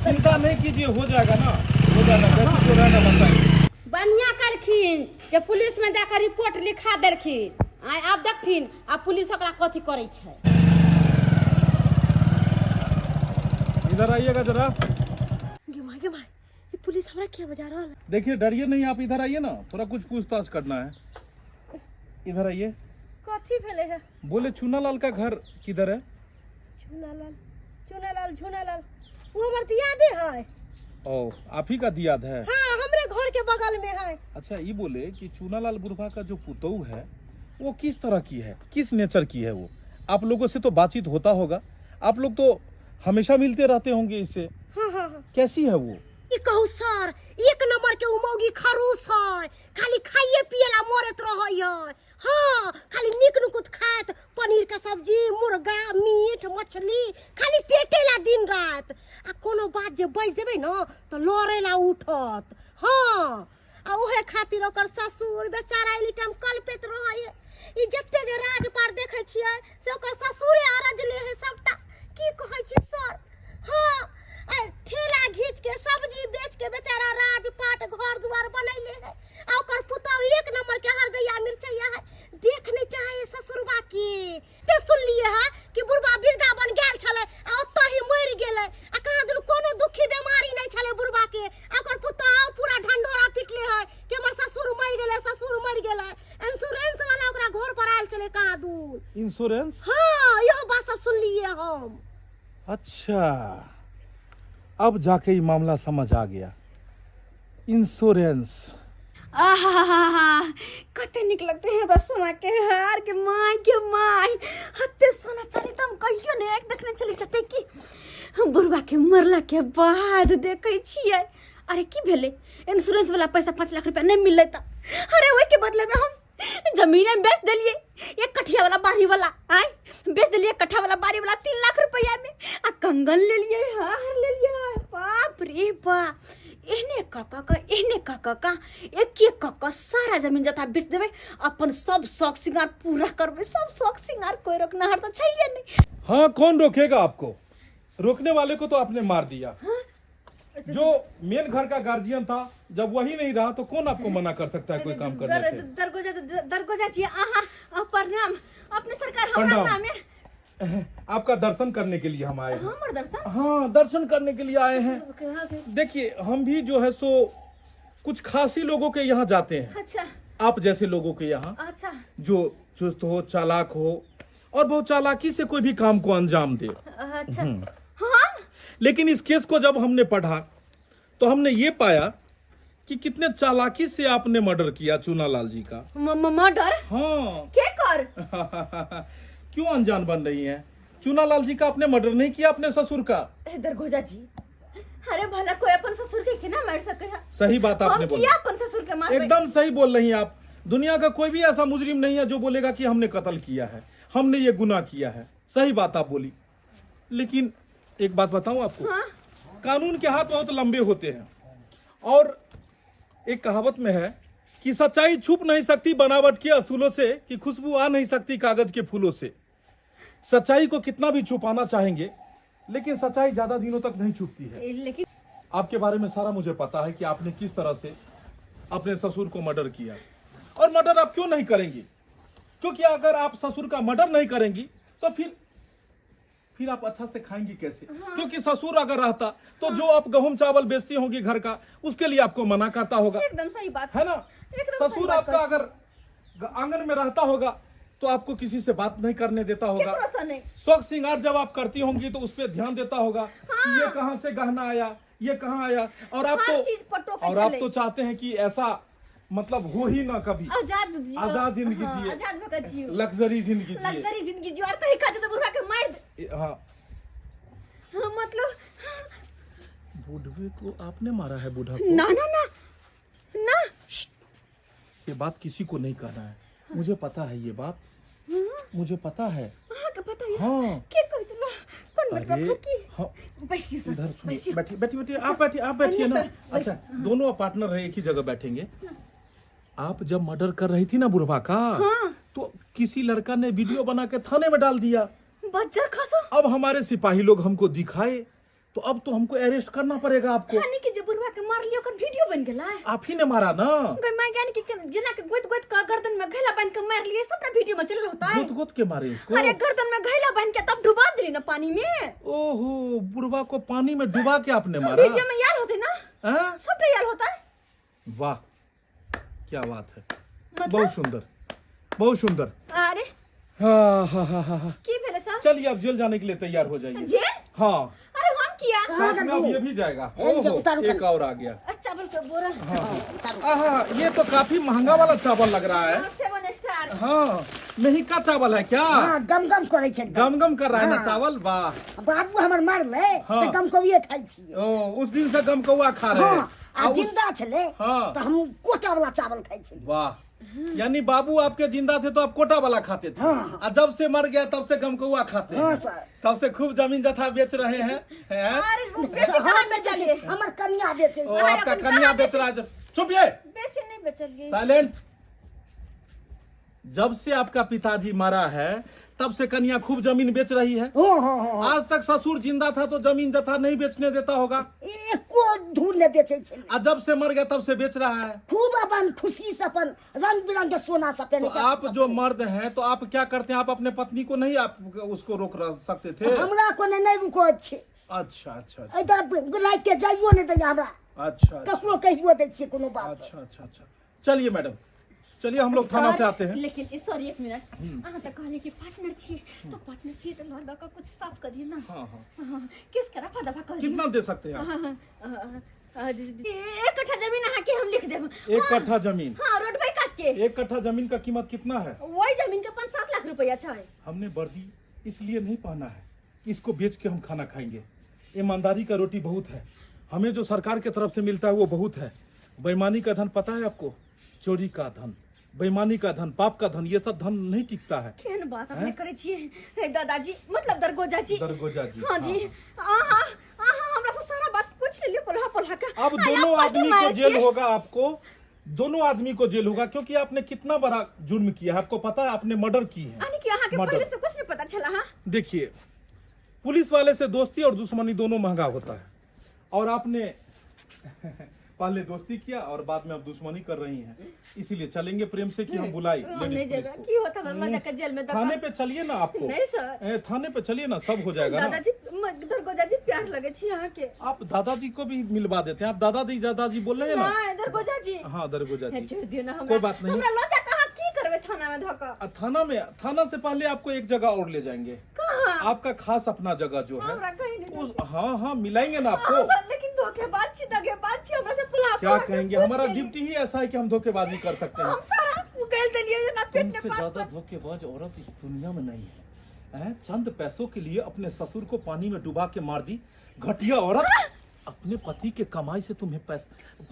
चिंता नहीं कीजिए, हो जाएगा ना, हो जाएगा, जैसे जो रहेगा बताएंगे। बढ़िया करखिन जब पुलिस में जाकर रिपोर्ट लिखा देलखिन। आइ आप देखथिन आ पुलिस ओकरा कथी करै छै। इधर आइएगा जरा। गे माय ये पुलिस हमरा क्या बजा रहा है? देखिए डरिए नहीं, आप इधर आइए ना, थोड़ा कुछ पूछताछ करना है। इधर आइए। कथी भेले है? बोले चूनालाल का घर किधर है? चूनालाल वो हमर दियादे है। ओ, आप ही का दियाद है? हाँ, हमरे घर के बगल में है। अच्छा, ये बोले कि चूनालाल बुढ़वा का जो पुतोह है वो किस तरह की है, किस नेचर की है? वो आप लोगों से तो बातचीत होता होगा, आप लोग तो हमेशा मिलते रहते होंगे इससे। हाँ। कैसी है वो? ई कहू सर, एक नंबर के उमौगी खरूस है, खाली खाइए पिएला मरत रहय है। हाँ, खाली निक नुकुत खात, पनीर के सब्जी, मुर्गा, मीट, मछली, खाली पेटेला दिन रात। आ कोनो बात जे बज देबे न तो लड़ेला उठत। हाँ, आ ओहे खातिर ओकर ससुर बेचारा इली टाइम कल्पित रहय है। ई जत्ते जे राजपाट देखे छियै से ओकर ससुरे अरज ले है सबटा। की कहै छी सर? हाँ, ठेला घीच के सब्जी बेच के बेचारा राजपाट घर द्वार बनैले है। आ ओकर पुतौह एक नंबर के हरदैया मिर्चैया है, देख नहीं चाहे ससुरबा के। ते सुनलिए है कि बुढ़वा वृंदावन गेल छले आ ओतऽ ही मरि गेलै। आ कहाँ दिन कोनो दुखी बीमारी नहीं छले बुढ़वा के। आ ओकर पुतौह पूरा ढंढोरा पिटले है कि हमर ससुर मरि गेलै। इंश्योरेंस वाला ओकरा घर पर आयल छले कहाँ दूर। इंश्योरेंस? हाँ, यहो बात सब सुनलिए हम। अच्छा, अब जाके ये मामला समझ आ गया। इंश्योरेंस, आहा कते निक लगते हैं बस सोना के हार के माय हत्ते सोना चली तो हम कहियो ने एक देखने चली जते कि बुढ़वा के मरला के बाद देखे छिए। अरे की भेले, इंश्योरेंस वाला पैसा 5 लाख रुपया नहीं मिलले त अरे ओई के बदले में हम जमीन बेच दिलिए। एक कठिया वाला बारी वाला बेच दिलिए, कट्ठा वाला बारी वाला 3 लाख रुपया में। आ कंगन ले लिए, हार ले लिया। बाप रे बाप, एहने काका एक काका सारा जमीन जता बेच देवे, अपन सब शौक सिंगार पूरा करबे। सब शौक सिंगार कोई रोकना हर तो चाहिए नहीं। हाँ, कौन रोकेगा आपको? रोकने वाले को तो आपने मार दिया। हाँ? जो मेन घर का गार्जियन था, जब वही नहीं रहा तो कौन आपको मना कर सकता है कोई काम करने से? दरगोजा जी प्रणाम। अपने सरकार हमरा सामने आपका दर्शन करने के लिए हम आए हैं। हमर दर्शन? हाँ, दर्शन करने के लिए आए हैं। देखिए हम भी जो है सो कुछ खासी लोगों के यहाँ जाते हैं, अच्छा आप जैसे लोगों के यहाँ, अच्छा जो चुस्त हो, चालाक हो और बहुत चालाकी से कोई भी काम को अंजाम दे। अच्छा हाँ लेकिन इस केस को जब हमने पढ़ा तो हमने ये पाया कि कितने चालाकी से आपने मर्डर किया चूनालाल जी का। मर्डर हाँ क्या कर क्यों अनजान बन रही हैं? चूनालाल जी का आपने मर्डर नहीं किया, अपने ससुर का। दरगोजा जी, अरे भला कोई अपन ससुर के ना मार सके है? सही बात आपने हम बोली, किया अपन ससुर के मार एकदम सही बोल रही हैं आप। दुनिया का कोई भी ऐसा मुजरिम नहीं है जो बोलेगा कि हमने कत्ल किया है, हमने ये गुनाह किया है। सही बात आप बोली। लेकिन एक बात बताऊं आपको, हाँ? कानून के हाथ बहुत लंबे होते हैं और एक कहावत में है कि सच्चाई छुप नहीं सकती बनावट के असूलों से, कि खुशबू आ नहीं सकती कागज के फूलों से। सच्चाई को कितना भी छुपाना चाहेंगे लेकिन सच्चाई ज्यादा दिनों तक नहीं छुपती है। लेकिन आपके बारे में सारा मुझे पता है कि आपने किस तरह से अपने ससुर को मर्डर किया, और मर्डर आप क्यों नहीं करेंगी? क्योंकि अगर आप ससुर का मर्डर नहीं करेंगी तो फिर आप अच्छा से खाएंगी कैसे? क्योंकि ससुर अगर रहता तो जो आप गेहूं चावल बेचती होंगी घर का, उसके लिए आपको मना करता होगा, एकदम सही बात है ना? एकदम सही ससुर बात आपका अगर आंगन में रहता होगा तो आपको किसी से बात नहीं करने देता होगा। भरोसा नहीं। शौक श्रृंगार जब आप करती होंगी तो उस पर ध्यान देता होगा कि ये कहां से गहना आया, ये कहां आया। और आप हर चीज पटो पे और आप चले। तो चाहते हैं कि ऐसा मतलब हो ही ना कभी। आजाद आजाद जिंदगी जिए, आजाद भगत जियो, लग्जरी जिंदगी जिए। लग्जरी जिंदगी जियो। और तो ही खाते तो बुढ़वा के मार दे। हाँ, हाँ, मतलब बूढ़े को आपने मारा है? बूढ़ा को? ना ना ना ना ये बात किसी को नहीं कहना है, मुझे पता है ये बात, मुझे पता है। हाँ के पता है। हाँ। क्या कोई तो कौन बैठा अरे, फकी? हाँ, बैठिए सर, इधर सुनिए, बैठिए। बैठिए बैठिए आप बैठिए ना। सर, अच्छा, दोनों पार्टनर है, एक ही जगह बैठेंगे। आप जब मर्डर कर रही थी ना बुढ़वा का, तो किसी लड़का ने वीडियो बना के थाने में डाल दिया। बज्जर खासा। अब हमारे सिपाही लोग हमको दिखाए तो अब तो हमको अरेस्ट करना पड़ेगा आपको। खाने के जब बुढ़वा के मार लियो कर वीडियो बन गेला है। आप ही ने मारा ना? गई मैं ज्ञान की जना के गोद गोद का गर्दन में घैला बांध के मार लिए, सबना वीडियो में चल रहा होता है। गोद गोद के मारे इसको? अरे गर्दन में घैला बांध के तब डुबा दिली ना पानी में। ओहो, बुढ़वा को पानी में डुबा के आपने मारा? वीडियो में यार होते ना, हाँ? सब यार होता है। वाह, क्या बात है, मतलब? बहुत सुंदर, बहुत सुंदर। अरे हाँ हाँ हाँ हाँ हाँ। की भेले साहब? चलिए आप जेल जाने के लिए तैयार हो जाइए। जेल? हाँ, अरे हम किया। साथ में अब ये भी जाएगा। ओहो, एक और आ गया। चावल का बोरा। हाँ, ये तो काफी महंगा वाला चावल लग रहा है। 7 स्टार। हाँ, महंगा चावल है क्या? हाँ, गम गम करे छै। गम गम कर रहा है ना चावल? वाह, बाबू हमर मारले हाँ। तो गम कविए खाइ छियै। ओ, उस दिन से गम कौआ खा रहे हैं। हाँ, आ जिंदा छले हाँ। तो हम कोटा वाला चावल खाइ छियै। वाह, यानी बाबू आपके जिंदा थे तो आप कोटा वाला खाते थे, हाँ। और जब से मर गया तब से गमकौआ खाते हाँ, हैं। सर। तब से खूब जमीन जथा बेच रहे हैं, हैं? अरे बेसी कहाँ में चलिए? हमर कन्या बेचे ओ, छै। आपका कन्या बेच रहा है। चुप ये, बेसी नहीं बेचलिए। साइलेंट। जब से आपका पिताजी मरा है तब से कन्या खूब जमीन बेच रही है। हो हो हो, आज तक ससुर जिंदा था तो जमीन जथा नहीं बेचने देता होगा, एको धूल ने बेचे छै। और जब से मर गया तब से बेच रहा है। खूब अपन खुशी से अपन रंग बिरंग के सोना सब पहने तो आप जो मर्द हैं तो आप क्या करते हैं? आप अपने पत्नी को नहीं आप उसको रोक सकते थे? हमरा को नहीं रुको छै। अच्छा अच्छा अच्छा इधर लाइट के जाइयो नहीं दै हमरा, अच्छा ककरो कहियो दै छियै कोनो बात। अच्छा अच्छा अच्छा। चलिए मैडम, चलिए हम लोग थाना से आते हैं। लेकिन सॉरी एक मिनट, अहाँ तो कहले कि पार्टनर छिए, तो पार्टनर छिए तो लड़का का कुछ साफ कर दिए ना। हाँ हाँ, किस करा फादा भा कर कितना दे सकते हैं आप? एक कट्ठा जमीन अहाँ के हम लिख देब। एक कट्ठा जमीन? हाँ, रोड बाई काट के। एक कट्ठा जमीन का कीमत कितना है? वही जमीन का 5-7 लाख रुपया छै। हमने वर्दी इसलिए नहीं पहना है कि इसको बेच के हम खाना खाएंगे। ईमानदारी का रोटी बहुत है, हमें जो सरकार की तरफ से मिलता है वो बहुत है। बेईमानी का धन पता है आपको? चोरी का धन, बेईमानी का धन, पाप का धन, ये सब धन नहीं टिकता है। केहन बात अपने करे छिए दादाजी, मतलब दरगोजा जी। दरगोजा जी, हाँ जी। आहा आहा हमरा से सारा बात पूछ लेलिए पोल्हा पोल्हा का। अब दोनों आदमी को जेल होगा, आपको दोनों आदमी को जेल होगा, क्योंकि आपने कितना बड़ा जुर्म किया है। आपको पता है, आपने मर्डर की है। यानी कि अहाँ के मर्डर। पहले से कुछ नहीं पता चला? हाँ, देखिए, पुलिस वाले से दोस्ती और दुश्मनी दोनों महंगा होता है, और आपने पहले दोस्ती किया और बाद में अब दुश्मनी कर रही हैं। इसीलिए चलेंगे प्रेम से कि हम बुलाई नहीं लेडीज जगह पुलिस की होता को। वरना जाकर जेल में थाने पे चलिए ना आपको। नहीं सर, थाने पे चलिए ना, सब हो जाएगा ना। दादाजी दरगोजा जी प्यार लगे छी यहाँ के। आप दादाजी को भी मिलवा देते हैं। आप दादाजी बोल रहे हैं ना? हाँ दरगोजा जी। हाँ दरगोजा जी। छोड़ दियो ना हमरा। कोई बात नहीं। हमरा लोचा कहाँ की करबे थाना में धोका। थाना से पहले आपको एक जगह और ले जाएंगे। कहाँ? आपका खास अपना जगह जो है हमरा कहीं नहीं। हाँ मिलाएंगे ना आपको। लेकिन धोखेबाज छी हमरा से पुला क्या कहेंगे, हमारा ड्यूटी ही ऐसा है कि हम धोखेबाजी कर सकते हैं। हम सारा मुकेल देलिए ना पेट ने तुमसे ज्यादा धोखेबाज औरत इस दुनिया में नहीं है। चंद पैसों के लिए अपने ससुर को पानी में डुबा के मार दी। घटिया औरत। अपने पति के कमाई से तुम्हें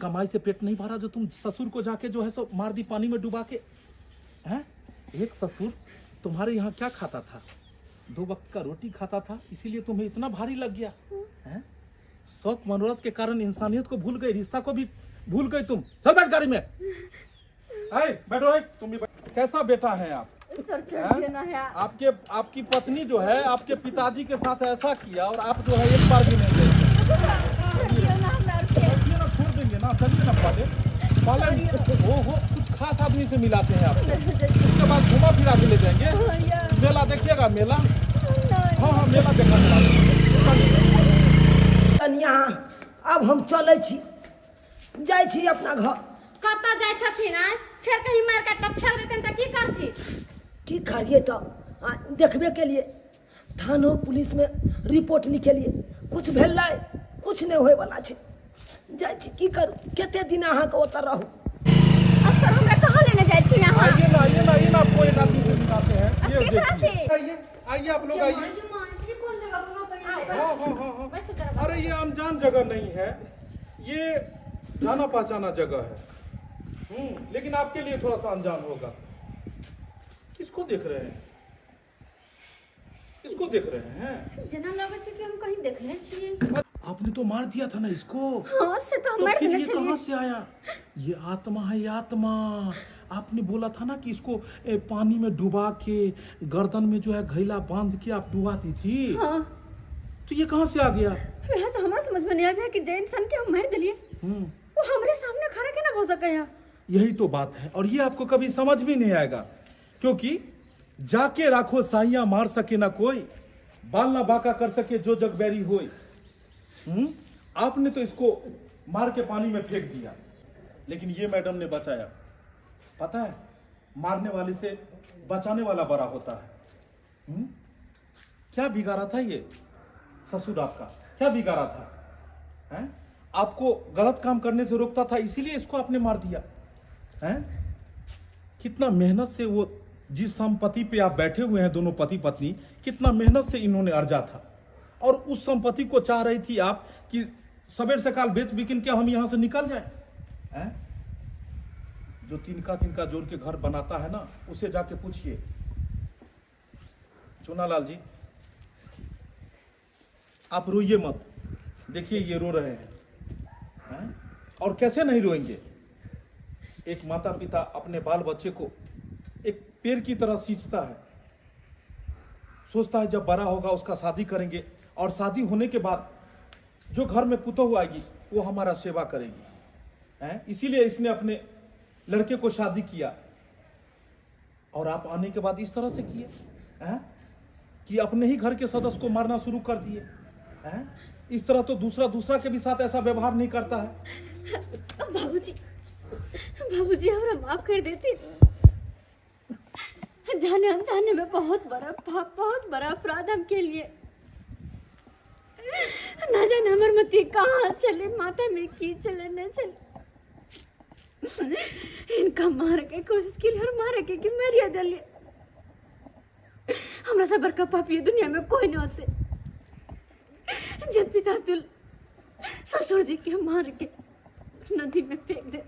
कमाई से पेट नहीं भरा जो तुम ससुर को जाके जो है सो मार दी पानी में डुबा के। एक ससुर तुम्हारे यहाँ क्या खाता था? 2 वक्त का रोटी खाता था, इसीलिए तुम्हें इतना भारी लग गया। शौक मनोरथ के कारण इंसानियत को भूल गई, रिश्ता को भी भूल गई तुम। चल बैठ गाड़ी में। बैठो। तुम भी कैसा बेटा है आप? सर छोड़ दिए ना यार। आपकी पत्नी जो है आपके पिताजी के साथ ऐसा किया और आप जो है एक बार भी नहीं गए। छोड़ देंगे ना, चलिए ना पहले कुछ खास आदमी से मिलाते हैं आप। उसके बाद घुमा फिरा के ले जाएंगे। मेला देखिएगा, मेला। हाँ मेला देखा। कन्या अब हम चले छी, जाय छी अपना घर। कत जाय छथिन आय? फिर कहीं मार काट के फेंक देतन त की करथि? की करिए तो देखबे के लिए थानो पुलिस में रिपोर्ट लिखेलिए, कुछ भेल कुछ नहीं होए वाला छे। जाय छी की करू, केते दिन अहाँ के ओतर रहू। सर हमरा कहाँ लेने जाय छी यहाँ? आइए ना आपको एक आदमी से मिलाते हैं। ये केकरा से? आइए आप लोग आइए। कौन जगह घुमा हाँ। वैसे जरा अरे ये अनजान जगह नहीं है, ये जाना पहचाना जगह है। लेकिन आपके लिए थोड़ा सा अनजान होगा। किसको देख रहे हैं? किसको देख रहे हैं? जना लगे छे कि हम कहीं देखने छिए। आपने तो मार दिया था ना इसको। हाँ से तो हम तो मार फिर देने ये छलिए। कहाँ से आया? ये आत्मा है, ये आत्मा। आपने बोला था ना कि इसको पानी में डुबा के गर्दन में जो है घैला बांध के आप डुबाती थी। हाँ। तो ये कहाँ से आ गया? वह तो हमरा समझ में नहीं आया कि जे इंसान के हम मार दिलिए वो हमरे सामने खड़ा के ना हो सके है। यही तो बात है, और ये आपको कभी समझ भी नहीं आएगा, क्योंकि जाके राखो साइया मार सके ना कोई, बाल ना बाका कर सके जो जग बैरी होई। आपने तो इसको मार के पानी में फेंक दिया, लेकिन ये मैडम ने बचाया। पता है, मारने वाले से बचाने वाला बड़ा होता है। क्या बिगाड़ा था ये ससुर आपका? क्या बिगाड़ा था? आपको गलत काम करने से रोकता था, इसीलिए इसको आपने मार दिया। कितना मेहनत से वो जिस संपत्ति पे आप बैठे हुए हैं दोनों पति पत्नी, कितना मेहनत से इन्होंने अर्जा था, और उस संपत्ति को चाह रही थी आप कि सवेर से काल बेच बिकिन के हम यहां से निकल जाए। जो तिनका जोड़ के घर बनाता है ना, उसे जाके पूछिए। चुनालाल जी, आप रोइए मत। देखिए ये रो रहे हैं, और कैसे नहीं रोएंगे? एक माता पिता अपने बाल बच्चे को एक पेड़ की तरह सींचता है, सोचता है जब बड़ा होगा उसका शादी करेंगे, और शादी होने के बाद जो घर में पुतोहू आएगी वो हमारा सेवा करेगी। इसीलिए इसने अपने लड़के को शादी किया, और आप आने के बाद इस तरह से किए कि अपने ही घर के सदस्य को मारना शुरू कर दिए। इस तरह तो दूसरा के भी साथ ऐसा व्यवहार नहीं करता है। बाबूजी हमरा माफ कर देती। जाने अनजाने में बहुत बड़ा पाप, बहुत बड़ा अपराध हम के लिए। ना जाने हमर मती कहाँ चले, माथा में की चले न चले। इनका मार के कोशिश की और मारे के कि मरिया दलिए। हमरा से बड़का पाप ये दुनिया में कोई नहीं होते। जब पिता तुल ससुर जी के मार के नदी में फेंक दे,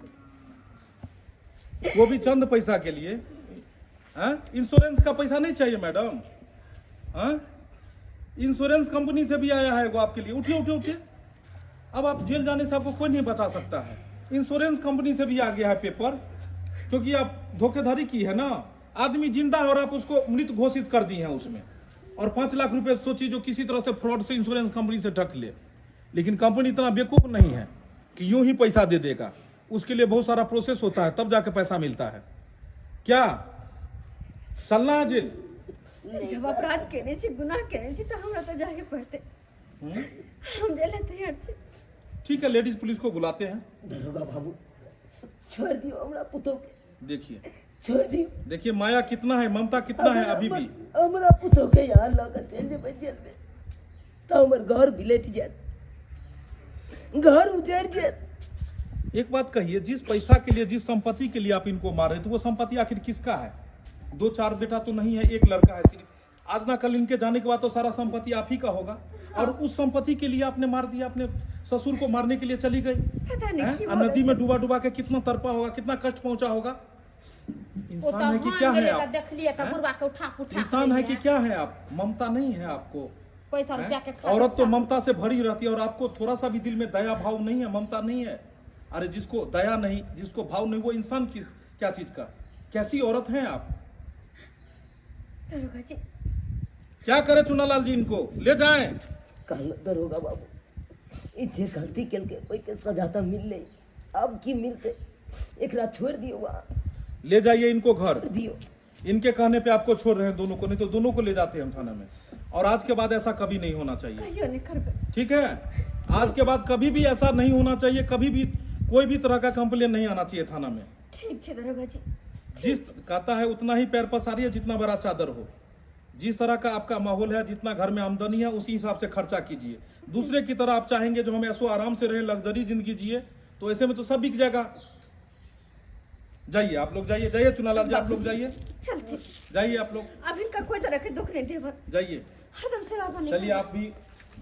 वो भी चंद पैसा के लिए। इंश्योरेंस का पैसा नहीं चाहिए मैडम। इंश्योरेंस कंपनी से भी आया है वो आपके लिए। उठिए। अब आप जेल जाने से आपको कोई नहीं बचा सकता है। इंश्योरेंस कंपनी से भी आ गया है पेपर, क्योंकि आप धोखेधड़ी की है ना। आदमी जिंदा है और आप उसको मृत घोषित कर दी हैं उसमें, और 5 लाख रुपए सोचिए जो किसी तरह से फ्रॉड से इंश्योरेंस कंपनी से ठग ले। लेकिन कंपनी इतना बेवकूफ नहीं है कि यूं ही पैसा दे देगा। उसके लिए बहुत सारा प्रोसेस होता है, तब जाके पैसा मिलता है। क्या चलना है जेल? जब अपराध केने छी, गुनाह केने छी, तो हमरा तो जाके पड़ते। ठीक है, लेडीज पुलिस को बुलाते हैं। दरोगा बाबू छोड़ दियो हमरा पुतो के, देखिए छोड़ दियो। देखिए माया कितना है, ममता कितना है अभी भी। हमरा पुतो के यहाँ लगा चल जे जेल में तो हमर घर बिलेट जात, घर उजड़ जात। एक बात कहिए, जिस पैसा के लिए, जिस संपत्ति के लिए आप इनको मार रहे थे, वो संपत्ति आखिर किसका है? 2-4 बेटा तो नहीं है, एक लड़का है सिर्फ। आज ना कल इनके जाने के बाद तो सारा संपत्ति आप ही का होगा, और उस संपत्ति के लिए आपने मार दिया। अपने ससुर को मारने के लिए चली गई, नदी में डूबा डूबा के कितना तड़पा होगा, कितना कष्ट पहुंचा होगा। इंसान है कि क्या है आप? देख लिए तो बुढ़वा के उठा इंसान है कि क्या है आप? ममता नहीं है आपको? पैसा रुपया के खा औरत तो ममता से भरी रहती है, और आपको थोड़ा सा भी दिल में दया भाव नहीं है, ममता नहीं है। अरे जिसको दया नहीं, जिसको भाव नहीं, वो इंसान किस क्या चीज का? कैसी औरत हैं आप? दरोगा जी क्या करे चुनालाल जी, इनको ले जाएं। कहल दरोगा बाबू ई जे गलती केल के ओई के सजा तो मिल ले, अब की मिलते एकरा छोड़ दियो, वहाँ ले जाइए इनको घर। दियो। इनके कहने पे आपको छोड़ रहे हैं दोनों को, नहीं तो दोनों को ले जाते हैं हम थाना में। और आज के बाद ऐसा कभी नहीं होना चाहिए, कहियो नहीं करबे। ठीक है? आज के बाद कभी भी ऐसा नहीं होना चाहिए, कभी भी कोई भी तरह का कंप्लेन नहीं आना चाहिए थाना में। ठीक है दरोगा जी। जिस कहता है उतना ही पैर पसारिए जितना बड़ा चादर हो। जिस तरह का आपका माहौल है, जितना घर में आमदनी है, उसी हिसाब से खर्चा कीजिए। दूसरे की तरह आप चाहेंगे जो हम ऐसो आराम से रहे, लग्जरी जिंदगी जिए, तो ऐसे में तो सब बिक जाएगा। जाइए आप लोग, जाइए जाइए चुनालाल जी, आप लोग जाइए, चलते जाइए आप लोग, अब इनका कोई तरह के दुख नहीं देवर, जाइए। हरदम सेवा बने। चलिए, आप भी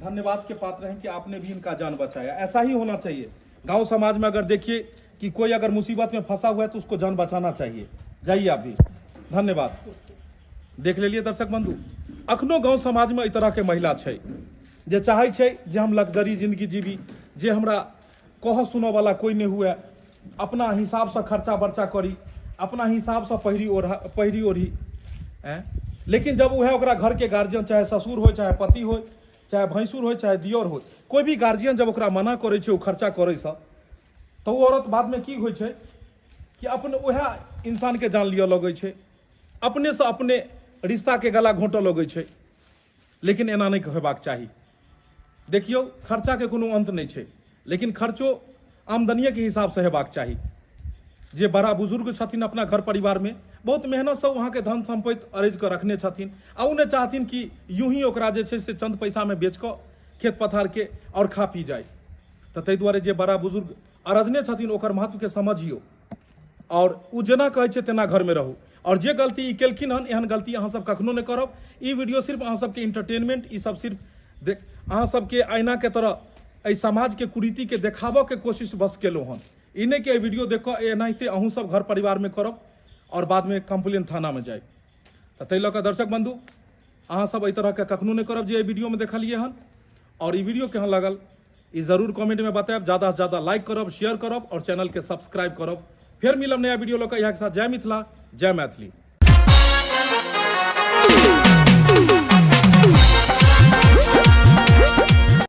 धन्यवाद के पात्र हैं कि आपने भी इनका जान बचाया। ऐसा ही होना चाहिए। गांव समाज में अगर देखिए कि कोई अगर मुसीबत में फंसा हुआ है तो उसको जान बचाना चाहिए। जाइए आप भी, धन्यवाद। देख लेलिए दर्शक बंधु, अखनो गांव समाज में इस तरह के महिला छै जे चाहे छै जे हम लग्जरी जिंदगी जीवी, जे हमरा कह सुनो वाला कोई नहीं हुए, अपना हिसाब से खर्चा बर्चा करी, अपना हिसाब से पहिरी ओढ़ी। लेकिन जब वह ओकरा घर के गार्जियन, चाहे ससुर हो, चाहे पति हो, चाहे भैंसुर हो, चाहे दियोर हो, कोई भी गार्जियन जब ओकरा मना करे छै ओ खर्चा करे से, तो वो औरत बाद में की होइ छै कि अपने वह इंसान के जान लिया लगे छै, अपने से अपने रिश्ता के गला घोंटो लगे छै। लेकिन एना नहीं हेबाक चाही। देखियो, खर्चा के कोनो अंत नहीं छै, लेकिन खर्चो आमदनिये के हिसाब से हेबाक चाही। जे बड़ा बुजुर्ग छथिन अपना घर परिवार में बहुत मेहनत से वहाँ के धन संपत्ति अरेज कर रखने छथिन, आ उन्हें चाहथिन कि यूं ही ओकरा जे छै से चंद पैसा में बेच कऽ खेत पथार के और खा पी जाए। तो ताहि दुआरे जे बड़ा बुजुर्ग अरजने छथिन ओकर महत्व के समझियो, और उ जेना कहै छै तेना घर में रहू। और जे गलती ई केलखिन हन, एहन गलती अहाँ सब कखनो नहीं करब। ई वीडियो सिर्फ अहाँ सबके इंटरटेनमेंट, ई सब सिर्फ अहाँ सबके आईना के तरह एहि समाज के कुरीति के देखाबऽ के कोशिश बस केलहुँ हन। ई नहीं कि वीडियो देख कऽ एनाहिते अहूँ सब घर परिवार में करब और बाद में कंप्लेन थाना में जाए। तो ताहि लऽ कऽ दर्शक बंधु, अहाँ सब एहि तरह के कखनो नहीं करब जे एहि वीडियो में देखलिए हन। और ई वीडियो केहन लागल ई जरूर कमेंट में बतायब। ज़्यादा से ज़्यादा लाइक करब, शेयर करब और चैनल के सब्सक्राइब करब। फिर मिलब नया वीडियो लऽ कऽ यहाँ के साथ। जय मिथिला, जय मैथिली।